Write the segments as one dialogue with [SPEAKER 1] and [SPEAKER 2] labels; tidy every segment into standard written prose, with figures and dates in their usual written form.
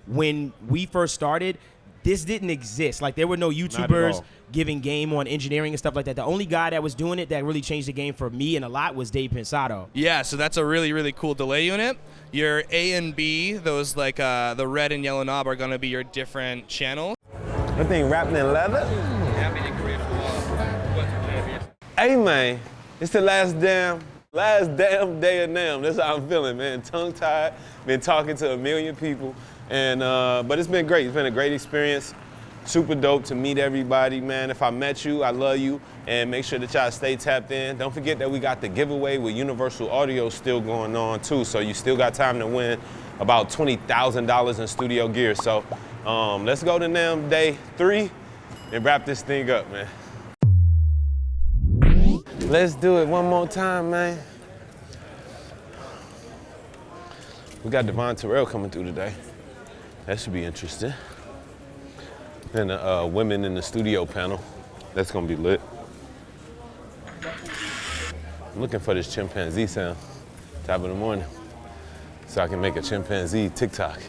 [SPEAKER 1] when we first started, this didn't exist. Like, there were no YouTubers giving game on engineering and stuff like that. The only guy that was doing it that really changed the game for me and a lot was Dave Pensado.
[SPEAKER 2] Yeah, so that's a really, really cool delay unit. Your A and B, those like the red and yellow knob are gonna be your different channels.
[SPEAKER 3] That thing wrapped in leather? Hey man, it's the last damn day of Namm. That's how I'm feeling, man. Tongue-tied, been talking to a million people. And but it's been great. It's been a great experience. Super dope to meet everybody, man. If I met you, I love you. And make sure that y'all stay tapped in. Don't forget that we got the giveaway with Universal Audio still going on too. So you still got time to win about $20,000 in studio gear. So let's go to Namm Day 3 and wrap this thing up, man. Let's do it one more time, man. We got Devvon Terrell coming through today. That should be interesting. And the women in the studio panel. That's gonna be lit. I'm looking for this chimpanzee sound, top of the morning, so I can make a chimpanzee TikTok.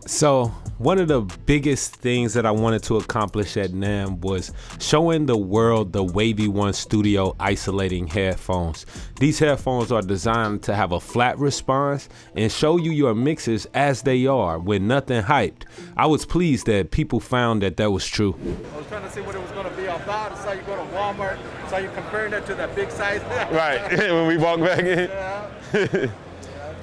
[SPEAKER 4] So one of the biggest things that I wanted to accomplish at Namm was showing the world the WAVY1 studio isolating headphones. These headphones are designed to have a flat response and show you your mixes as they are with nothing hyped. I was pleased that people found that was true.
[SPEAKER 5] I was trying to see what it was going to be about. I saw you go to Walmart, saw you comparing that to that big size.
[SPEAKER 3] Right, when we walk back in.
[SPEAKER 5] Yeah.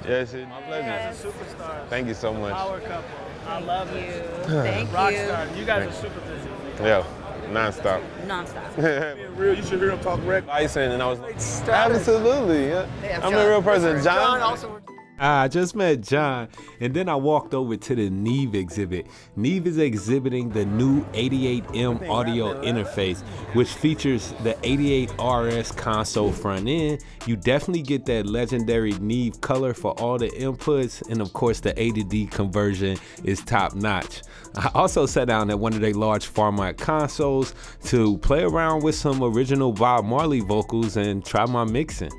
[SPEAKER 3] Yes, my pleasure.
[SPEAKER 5] You guys are superstars.
[SPEAKER 3] Thank you so much.
[SPEAKER 5] Power couple. I love it.
[SPEAKER 6] Thank
[SPEAKER 5] Rock
[SPEAKER 6] you.
[SPEAKER 5] star. You guys are super busy.
[SPEAKER 3] Yeah, non-stop.
[SPEAKER 6] Non-stop.
[SPEAKER 5] Being real, you should hear him talk rec.
[SPEAKER 3] Icing, and I was like,
[SPEAKER 5] Status.
[SPEAKER 3] absolutely, yeah.
[SPEAKER 6] Hey,
[SPEAKER 3] I'm a real person.
[SPEAKER 5] John also.
[SPEAKER 4] I just met John, and then I walked over to the Neve exhibit. Neve is exhibiting the new 88M audio interface, which features the 88RS console front end. You definitely get that legendary Neve color for all the inputs, and of course the A to D conversion is top notch. I also sat down at one of their large format consoles to play around with some original Bob Marley vocals and try my mixing.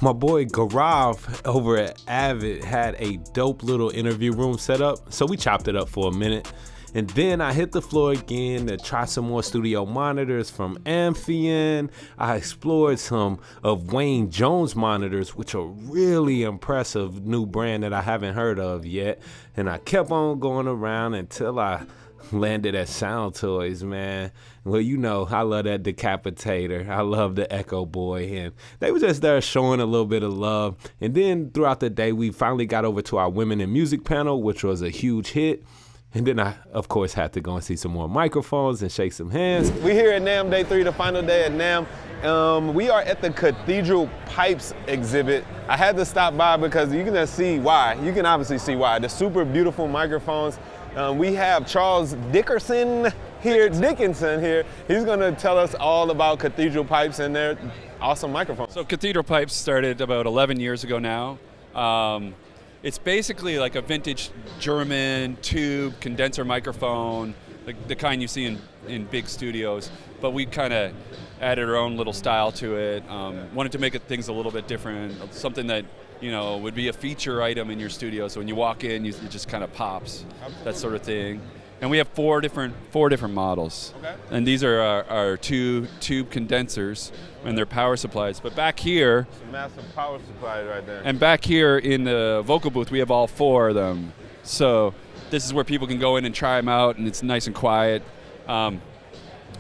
[SPEAKER 4] My boy Gaurav over at Avid had a dope little interview room set up, so we chopped it up for a minute. And then I hit the floor again to try some more studio monitors from Amphion. I explored some of Wayne Jones monitors, which are really impressive new brand that I haven't heard of yet. And I kept on going around until I landed at Soundtoys, man. Well, you know, I love that decapitator. I love the Echo Boy, and they were just there showing a little bit of love. And then throughout the day, we finally got over to our Women in Music panel, which was a huge hit. And then I, of course, had to go and see some more microphones and shake some hands.
[SPEAKER 3] We here at Namm Day 3, the final day at Namm. We are at the Cathedral Pipes exhibit. I had to stop by because you can just see why. You can obviously see why. The super beautiful microphones. We have Charles Dickinson here. He's gonna tell us all about Cathedral Pipes and their awesome microphones.
[SPEAKER 7] So Cathedral Pipes started about 11 years ago now. It's basically like a vintage German tube condenser microphone, the kind you see in big studios, but we kind of added our own little style to it. Wanted to make things a little bit different, something that would be a feature item in your studio. So when you walk in, it just kind of pops, that sort of thing. And we have four different models. Okay. And these are our two tube condensers and their power supplies. But back here,
[SPEAKER 3] it's a massive power supply right there.
[SPEAKER 7] And back here in the vocal booth, we have all four of them. So this is where people can go in and try them out, and it's nice and quiet.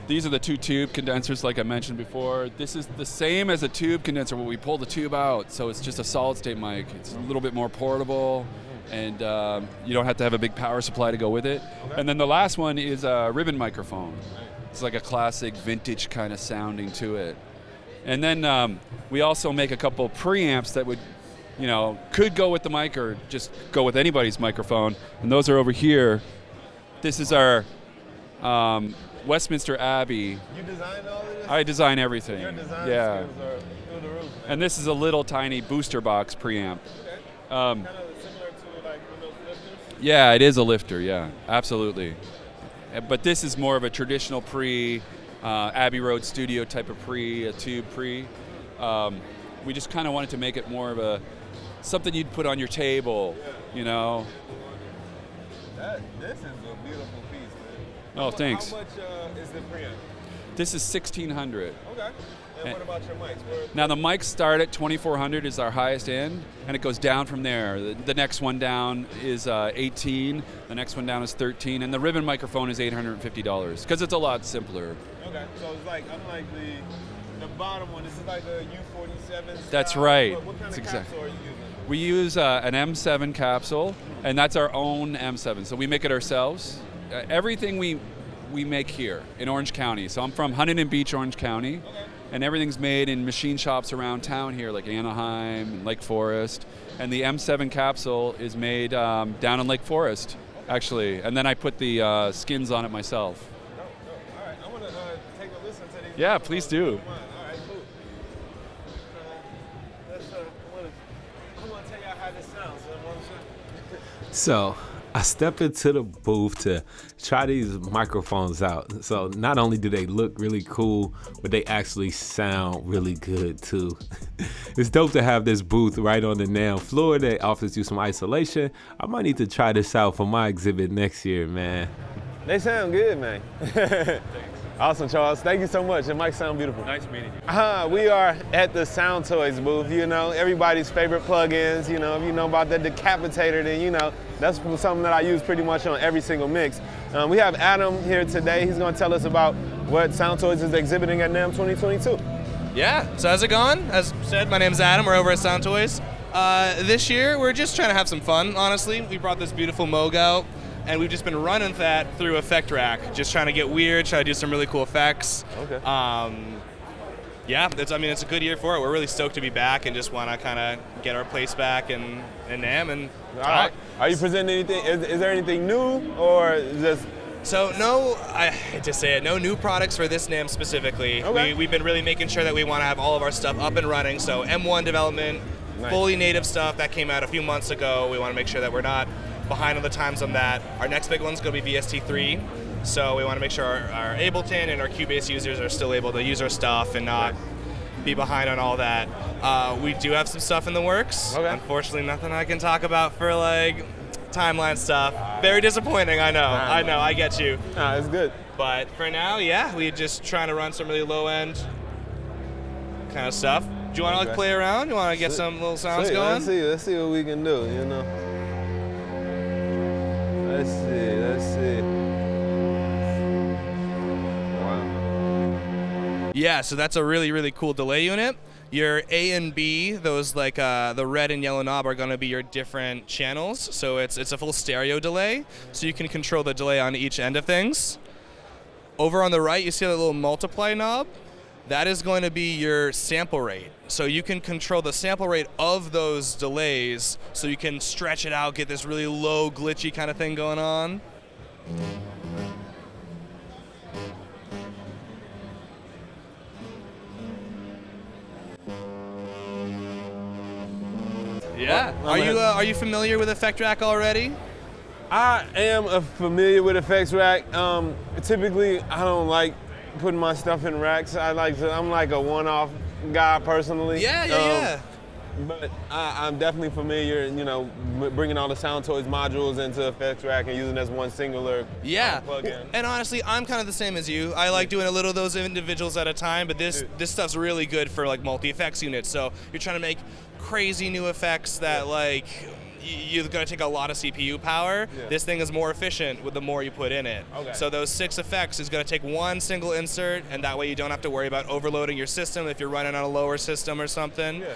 [SPEAKER 7] These are the two tube condensers, like I mentioned before. This is the same as a tube condenser, where we pull the tube out, so it's just a solid-state mic. It's a little bit more portable, and you don't have to have a big power supply to go with it. Okay. And then the last one is a ribbon microphone. It's like a classic vintage kind of sounding to it. And then we also make a couple preamps that would, could go with the mic or just go with anybody's microphone, and those are over here. This is our Westminster Abbey.
[SPEAKER 3] You designed all of this?
[SPEAKER 7] I design everything.
[SPEAKER 3] Your design
[SPEAKER 7] yeah.
[SPEAKER 3] skills are through the roof, man.
[SPEAKER 7] And this is a little tiny booster box preamp.
[SPEAKER 3] Okay. Kind of similar to like those lifters?
[SPEAKER 7] Yeah, it is a lifter. Yeah, absolutely. But this is more of a traditional Abbey Road studio type of a tube pre. We just kind of wanted to make it more of a something you'd put on your table, you know.
[SPEAKER 3] This is a beautiful piece, man.
[SPEAKER 7] Oh, thanks.
[SPEAKER 3] How much is the preamp?
[SPEAKER 7] This is 1,600.
[SPEAKER 3] Okay. And what about your mics?
[SPEAKER 7] Now the mics start at 2,400 is our highest end, and it goes down from there. The next one down is 18. The next one down is 13, and the ribbon microphone is $850 because it's a lot simpler.
[SPEAKER 3] Okay, so it's like unlike the bottom one. This is like a U47 style.
[SPEAKER 7] That's right.
[SPEAKER 3] What kind
[SPEAKER 7] That's
[SPEAKER 3] of capsule are you using?
[SPEAKER 7] We use an M7 capsule, and that's our own M7. So we make it ourselves. Everything we make here in Orange County. So I'm from Huntington Beach, Orange County.
[SPEAKER 3] Okay.
[SPEAKER 7] And everything's made in machine shops around town here, like Anaheim and Lake Forest. And the M7 capsule is made down in Lake Forest, actually. And then I put the skins on it myself.
[SPEAKER 3] All right, I want to take a listen to these.
[SPEAKER 7] Yeah, please do.
[SPEAKER 3] All right, cool. I want to tell y'all how this sounds.
[SPEAKER 4] So I stepped into the booth to try these microphones out. So not only do they look really cool, but they actually sound really good too. It's dope to have this booth right on the Namm floor that offers you some isolation. I might need to try this out for my exhibit next year, man.
[SPEAKER 3] They sound good, man. Awesome, Charles. Thank you so much. Your mics sound beautiful.
[SPEAKER 7] Nice meeting you.
[SPEAKER 3] We are at the Soundtoys booth, you know, everybody's favorite plugins. You know, if you know about the decapitator, then you know, that's something that I use pretty much on every single mix. We have Adam here today. He's gonna tell us about what Soundtoys is exhibiting at NAMM 2022.
[SPEAKER 2] Yeah, so how's it going? As said, my name's Adam. We're over at Soundtoys. This year, we're just trying to have some fun, honestly. We brought this beautiful Moog out, and we've just been running that through Effect Rack, just trying to get weird, try to do some really cool effects.
[SPEAKER 3] Okay.
[SPEAKER 2] Yeah, it's a good year for it. We're really stoked to be back and just want to kind of get our place back in NAMM and
[SPEAKER 3] All right. Are you presenting anything? Is there anything new, or just?
[SPEAKER 2] So no, I hate to say it, no new products for this NAMM specifically.
[SPEAKER 3] Okay.
[SPEAKER 2] We've been really making sure that we want to have all of our stuff up and running. So M1 development,
[SPEAKER 3] Nice.
[SPEAKER 2] fully native stuff that came out a few months ago. We want to make sure that we're not behind on the times on that. Our next big one's going to be VST3. So we want to make sure our Ableton and our Cubase users are still able to use our stuff and not be behind on all that. We do have some stuff in the works.
[SPEAKER 3] Okay.
[SPEAKER 2] Unfortunately, nothing I can talk about for like timeline stuff. Very disappointing, I know. I get you.
[SPEAKER 3] Nah, it's good.
[SPEAKER 2] But for now, yeah, we're just trying to run some really low end kind of stuff. Do you want to like play around? You want to get some little sounds
[SPEAKER 3] Sweet,
[SPEAKER 2] going?
[SPEAKER 3] Let's see what we can do, you know. Let's see. Wow.
[SPEAKER 2] Yeah, so that's a really, really cool delay unit. Your A and B, those like the red and yellow knob are going to be your different channels. So it's a full stereo delay, so you can control the delay on each end of things. Over on the right, you see that little multiply knob? That is going to be your sample rate. So you can control the sample rate of those delays, so you can stretch it out, get this really low, glitchy kind of thing going on. Yeah. Are you familiar with Effect Rack already?
[SPEAKER 3] I am familiar with Effects Rack. Typically, I don't like putting my stuff in racks. I'm like a one-off guy personally.
[SPEAKER 2] Yeah.
[SPEAKER 3] But I'm definitely familiar, you know, bringing all the Soundtoys modules into Effects Rack and using it as one singular plugin.
[SPEAKER 2] And honestly, I'm kind of the same as you. I like doing a little of those individuals at a time, but this stuff's really good for like multi-effects units. So you're trying to make crazy new effects that like you're going to take a lot of CPU power.
[SPEAKER 3] Yeah.
[SPEAKER 2] This thing is more efficient with the more you put in it.
[SPEAKER 3] Okay.
[SPEAKER 2] So those 6 effects is going to take one single insert, and that way you don't have to worry about overloading your system if you're running on a lower system or something.
[SPEAKER 3] Yeah.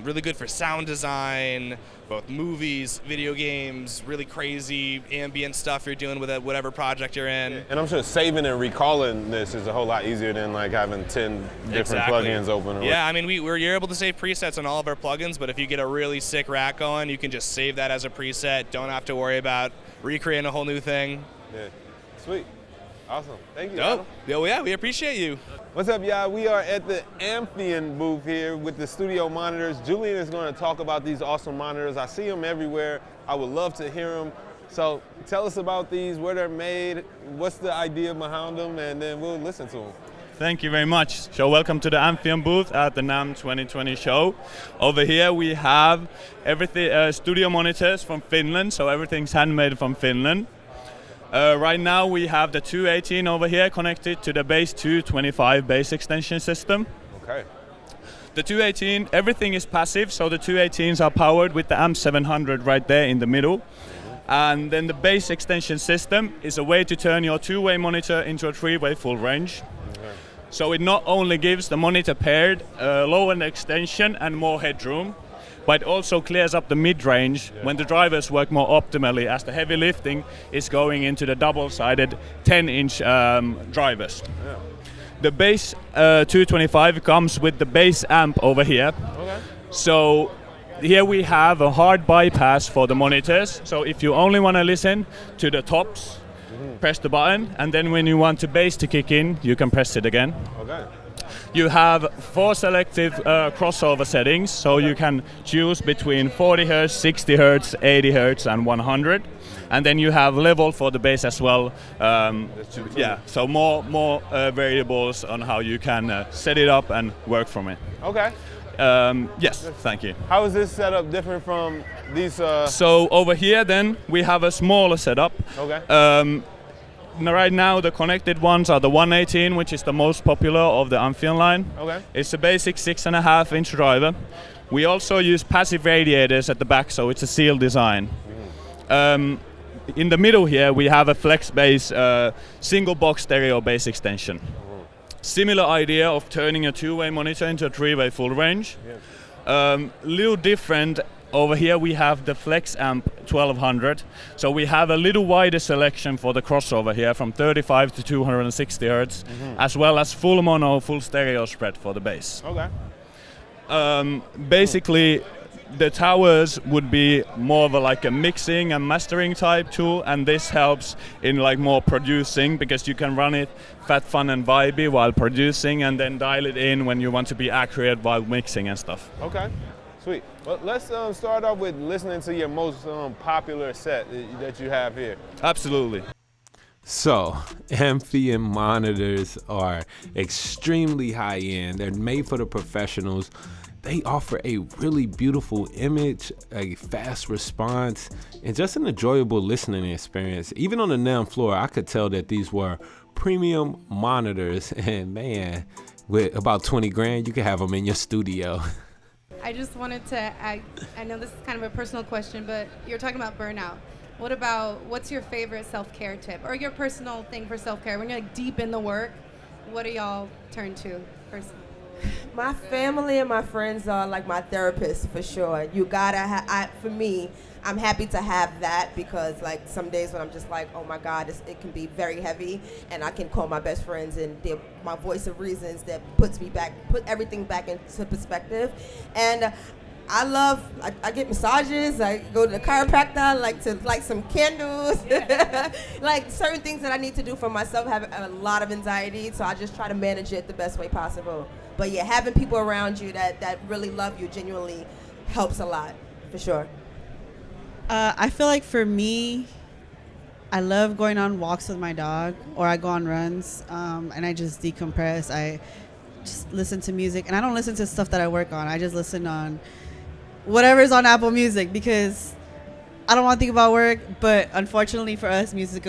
[SPEAKER 2] Really good for sound design, both movies, video games, really crazy ambient stuff you're doing with whatever project you're in.
[SPEAKER 3] And I'm sure saving and recalling this is a whole lot easier than like having 10 different plugins open.
[SPEAKER 2] Yeah, I mean, you're able to save presets on all of our plugins, but if you get a really sick rack going, you can just save that as a preset. Don't have to worry about recreating a whole new thing.
[SPEAKER 3] Yeah, sweet. Awesome. Thank you.
[SPEAKER 2] Dope. Yeah, we appreciate you.
[SPEAKER 3] What's up, y'all? We are at the Amphion booth here with the studio monitors. Julian is going to talk about these awesome monitors. I see them everywhere. I would love to hear them. So tell us about these, where they're made, what's the idea behind them, and then we'll listen to them.
[SPEAKER 5] Thank you very much. So welcome to the Amphion Booth at the Namm 2020 show. Over here we have everything studio monitors from Finland, so everything's handmade from Finland. Right now we have the 218 over here connected to the base 225 bass extension system.
[SPEAKER 3] Okay.
[SPEAKER 5] The 218, everything is passive, so the 218s are powered with the Amp 700 right there in the middle. And then the bass extension system is a way to turn your two-way monitor into a three-way full range. So it not only gives the monitor paired lower extension and more headroom, but it also clears up the mid-range when the drivers work more optimally, as the heavy lifting is going into the double-sided 10-inch drivers.
[SPEAKER 3] Yeah.
[SPEAKER 5] The bass 225 comes with the bass amp over here.
[SPEAKER 3] Okay.
[SPEAKER 5] So here we have a hard bypass for the monitors. So if you only want to listen to the tops, press the button, and then when you want the bass to kick in, you can press it again.
[SPEAKER 3] Okay.
[SPEAKER 5] You have 4 selective crossover settings, so you can choose between 40 Hz, 60 Hz, 80 Hz, and 100. And then you have level for the bass as well. Yeah, so more variables on how you can set it up and work from it.
[SPEAKER 3] Okay.
[SPEAKER 5] Yes, thank you.
[SPEAKER 3] How is this setup different from these?
[SPEAKER 5] So over here then we have a smaller setup.
[SPEAKER 3] Okay.
[SPEAKER 5] Right now the connected ones are the 118, which is the most popular of the Amphion line.
[SPEAKER 3] Okay.
[SPEAKER 5] It's a basic 6.5-inch driver. We also use passive radiators at the back, so it's a sealed design. In the middle here we have a flex bass single box stereo bass extension. Similar idea of turning a two-way monitor into a three-way full range. Little different. Over here we have the Flex Amp 1200, so we have a little wider selection for the crossover here from 35 to 260 Hz, as well as full mono, full stereo spread for the bass.
[SPEAKER 3] Okay.
[SPEAKER 5] Basically, the towers would be more of like a mixing and mastering type tool, and this helps in like more producing, because you can run it fat, fun, and vibey while producing, and then dial it in when you want to be accurate while mixing and stuff.
[SPEAKER 3] Okay. Sweet. Well, let's start off with listening to your most popular set that you have here.
[SPEAKER 5] Absolutely.
[SPEAKER 4] So, Amphion monitors are extremely high-end. They're made for the professionals. They offer a really beautiful image, a fast response, and just an enjoyable listening experience. Even on the Namm floor, I could tell that these were premium monitors. And man, with about 20 grand, you could have them in your studio.
[SPEAKER 6] I just wanted to, I know this is kind of a personal question, but you're talking about burnout. What's your favorite self-care tip, or your personal thing for self-care? When you're like deep in the work, what do y'all turn to personally?
[SPEAKER 8] My family and my friends are like my therapists for sure. You gotta for me, I'm happy to have that, because like some days when I'm just like, oh my God, it can be very heavy, and I can call my best friends and they're my voice of reasons that put everything back into perspective. And I get massages, I go to the chiropractor, I like to light some candles, like certain things that I need to do for myself. I have a lot of anxiety, so I just try to manage it the best way possible. But yeah, having people around you that really love you genuinely helps a lot, for sure.
[SPEAKER 9] I feel like for me, I love going on walks with my dog, or I go on runs, and I just decompress. I just listen to music, and I don't listen to stuff that I work on. I just listen on whatever's on Apple Music, because I don't want to think about work, but unfortunately for us, music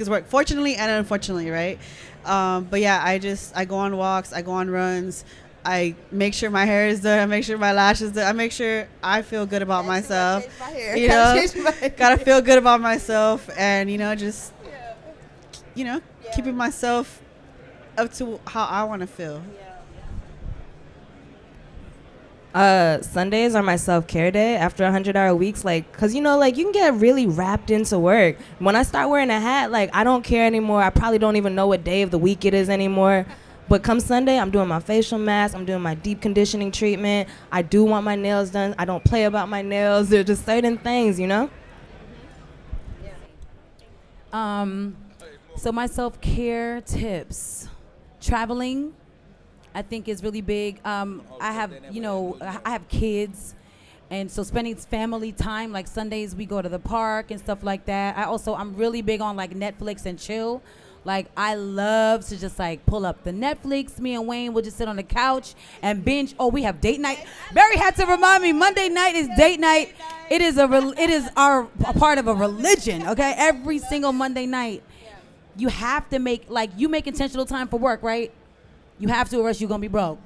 [SPEAKER 9] is work. Fortunately and unfortunately, right? But yeah, I go on walks, I go on runs. I make sure my hair is done. I make sure my lashes done. I make sure I feel good about myself. You know, gotta feel good about myself, and just, keeping myself up to how I want to feel.
[SPEAKER 10] Sundays are my self-care day after 100-hour weeks, cause you can get really wrapped into work. When I start wearing a hat, I don't care anymore. I probably don't even know what day of the week it is anymore. But come Sunday, I'm doing my facial mask, I'm doing my deep conditioning treatment. I do want my nails done. I don't play about my nails. There are just certain things,
[SPEAKER 11] So my self-care tips, traveling, I think is really big. I have kids, and so spending family time, like Sundays we go to the park and stuff like that. I'm really big on like Netflix and chill. Like, I love to just like pull up the Netflix. Me and Wayne will just sit on the couch and binge. Oh, we have date night. Beerry had to remind me, Monday night is date night. It is a part of a religion, okay? Every single Monday night. You have to make intentional time for work, right? You have to, or else you're gonna be broke.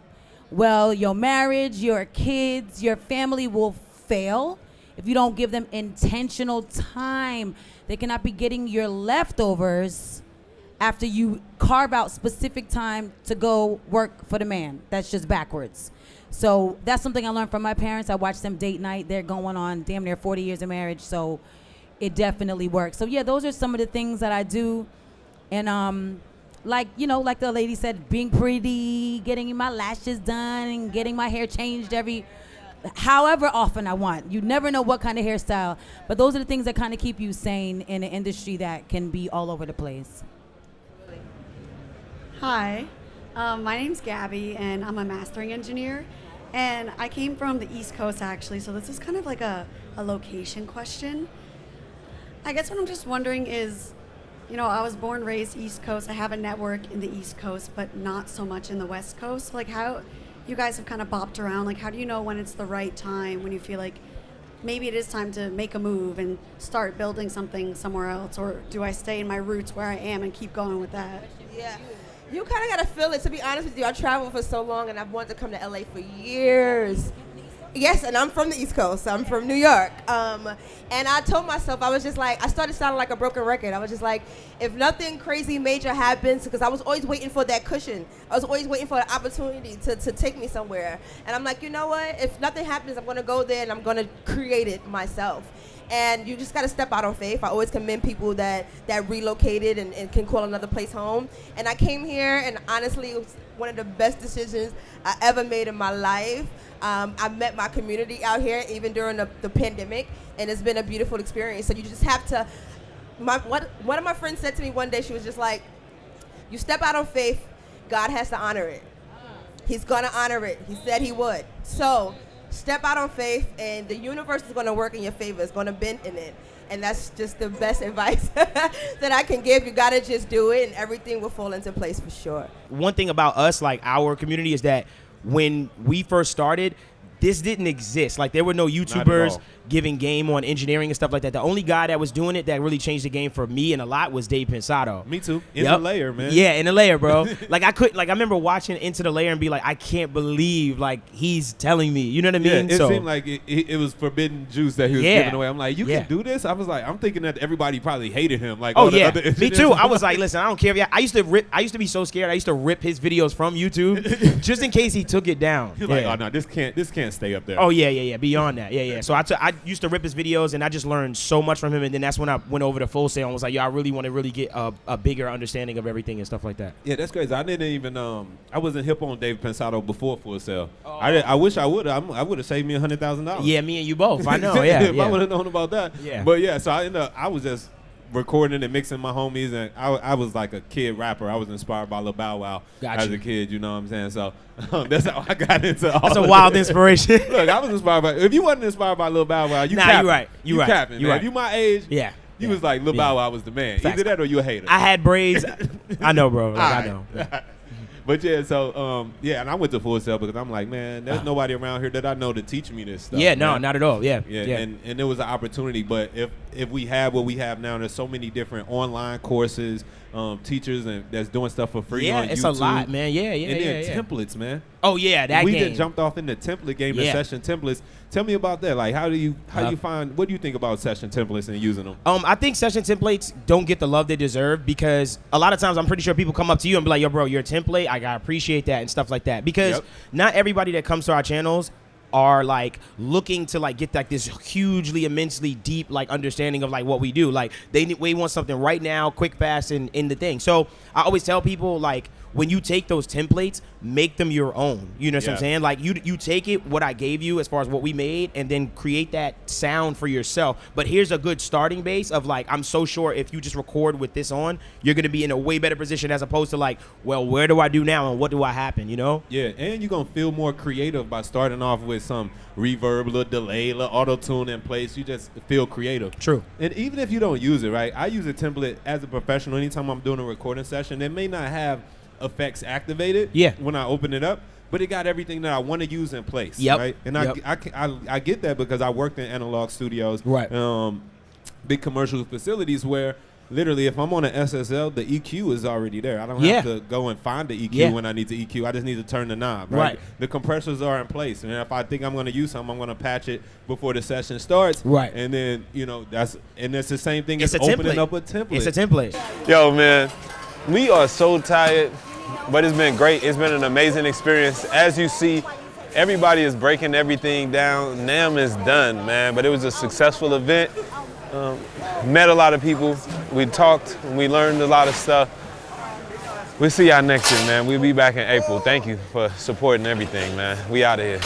[SPEAKER 11] Well, your marriage, your kids, your family will fail if you don't give them intentional time. They cannot be getting your leftovers after you carve out specific time to go work for the man. That's just backwards. So that's something I learned from my parents. I watched them date night. They're going on damn near 40 years of marriage, so it definitely works. So yeah, those are some of the things that I do. And like the lady said, being pretty, getting my lashes done, and getting my hair changed however often I want. You never know what kind of hairstyle, but those are the things that kind of keep you sane in an industry that can be all over the place.
[SPEAKER 12] Hi, my name's Gabby, and I'm a mastering engineer, and I came from the East Coast, actually, so this is kind of like a location question. I guess what I'm just wondering is, I was born, raised East Coast. I have a network in the East Coast, but not so much in the West Coast. Like, how you guys have kind of bopped around, like, how do you know when it's the right time, when you feel like maybe it is time to make a move and start building something somewhere else, or do I stay in my roots where I am and keep going with that?
[SPEAKER 8] Yeah. You kind of got to feel it. To be honest with you, I traveled for so long, and I've wanted to come to LA for years. Yes, and I'm from the East Coast. I'm from New York. And I told myself, I was just like, I started sounding like a broken record. I was just like, if nothing crazy major happens, because I was always waiting for that cushion. I was always waiting for the opportunity to take me somewhere. And I'm like, you know what? If nothing happens, I'm going to go there, and I'm going to create it myself. And you just got to step out on faith. I always commend people that relocated and can call another place home. And I came here, and honestly, it was one of the best decisions I ever made in my life. I met my community out here, even during the pandemic, and it's been a beautiful experience. So you just have to, one of my friends said to me one day, she was just like, you step out on faith, God has to honor it. He's going to honor it. He said he would. So step out on faith, and the universe is going to work in your favor. It's going to bend in it. And that's just the best advice that I can give. You got to just do it, and everything will fall into place for sure.
[SPEAKER 1] One thing about us, like our community, is that when we first started, this didn't exist. Like, there were no YouTubers giving game on engineering and stuff like that. The only guy that was doing it that really changed the game for me and a lot was Dave Pensado.
[SPEAKER 4] Me too. In the layer, man.
[SPEAKER 1] Yeah, in the layer, bro. I remember watching Into the Layer and be like, I can't believe, like, he's telling me. You know what I mean?
[SPEAKER 4] Yeah, it seemed like it was forbidden juice that he was giving away. I'm like, you can do this? I was like, I'm thinking that everybody probably hated him. Like,
[SPEAKER 1] me too. I was like, listen, I don't care. I used to be so scared. I used to rip his videos from YouTube just in case he took it down.
[SPEAKER 4] He's like, oh no, this can't stay up there.
[SPEAKER 1] Oh yeah. Beyond that, yeah. So I used to rip his videos, and I just learned so much from him. And then that's when I went over to Full Sail and was like, yo, I really want to get a bigger understanding of everything and stuff like that.
[SPEAKER 4] Yeah, that's crazy. I didn't even I wasn't hip on Dave Pensado before Full Sail. I wish I would. I would have saved me $100,000.
[SPEAKER 1] Yeah, me and you both. I know. Yeah,
[SPEAKER 4] if I would have known about that.
[SPEAKER 1] Yeah.
[SPEAKER 4] But yeah, so I was just recording and mixing my homies, and I was like a kid rapper. I was inspired by Lil Bow Wow as a kid, you know what I'm saying? So that's how I got into all
[SPEAKER 1] That's a wild inspiration.
[SPEAKER 4] Look, I was inspired by, if you wasn't inspired by Lil Bow Wow, you capping.
[SPEAKER 1] You're right.
[SPEAKER 4] You capping, man.
[SPEAKER 1] Right.
[SPEAKER 4] If you my age, you was like Lil Bow Wow was the man.
[SPEAKER 1] Facts.
[SPEAKER 4] Either that or you a hater.
[SPEAKER 1] I had braids. I know, bro. I know.
[SPEAKER 4] But yeah, so and I went to Full Sail because I'm like, man, there's nobody around here that I know to teach me this stuff.
[SPEAKER 1] Yeah, no, not at all. Yeah.
[SPEAKER 4] And there was an opportunity, but if we have what we have now, there's so many different online courses, teachers and that's doing stuff for free on YouTube.
[SPEAKER 1] Yeah, it's a lot, man. Yeah.
[SPEAKER 4] And then templates, man.
[SPEAKER 1] Oh yeah, that
[SPEAKER 4] we
[SPEAKER 1] game.
[SPEAKER 4] just jumped off in the template game, the session templates. Tell me about that. Like, how do you find? What do you think about session templates and using them?
[SPEAKER 1] I think session templates don't get the love they deserve, because a lot of times I'm pretty sure people come up to you and be like, yo, bro, you're a template. I gotta appreciate that and stuff like that, because not everybody that comes to our channels are like looking to like get like this hugely, immensely deep like understanding of like what we do. Like we want something right now, quick, fast, and in the thing. So I always tell people, like, when you take those templates, make them your own. You know what I'm
[SPEAKER 4] Yeah.
[SPEAKER 1] saying? Like you take it, what I gave you as far as what we made, and then create that sound for yourself. But here's a good starting base of like, I'm so sure if you just record with this on, you're gonna be in a way better position as opposed to like, well, where do I do now and what do I happen, you know?
[SPEAKER 4] Yeah, and you're gonna feel more creative by starting off with some reverb, little delay, little auto-tune in place. You just feel creative.
[SPEAKER 1] True.
[SPEAKER 4] And even if you don't use it, right? I use a template as a professional anytime I'm doing a recording session. It may not have effects activated when I open it up, but it got everything that I want to use in place.
[SPEAKER 1] Yep.
[SPEAKER 4] Right? And
[SPEAKER 1] Yep.
[SPEAKER 4] I get that because I worked in analog studios.
[SPEAKER 1] Right.
[SPEAKER 4] Big commercial facilities where literally, if I'm on an SSL, the EQ is already there. I don't have to go and find the EQ when I need the EQ. I just need to turn the knob, right? The compressors are in place. And if I think I'm going to use something, I'm going to patch it before the session starts.
[SPEAKER 1] Right.
[SPEAKER 4] And then, it's the same thing
[SPEAKER 1] It's
[SPEAKER 4] as
[SPEAKER 1] a
[SPEAKER 4] opening
[SPEAKER 1] template.
[SPEAKER 4] up a template.
[SPEAKER 1] It's a template.
[SPEAKER 3] Yo, man, we are so tired, but it's been great. It's been an amazing experience. As you see, everybody is breaking everything down. Namm is done, man, but it was a successful event. Met a lot of people. We talked and we learned a lot of stuff. We'll see y'all next year, man. We'll be back in April. Thank you for supporting everything, man. We out of here.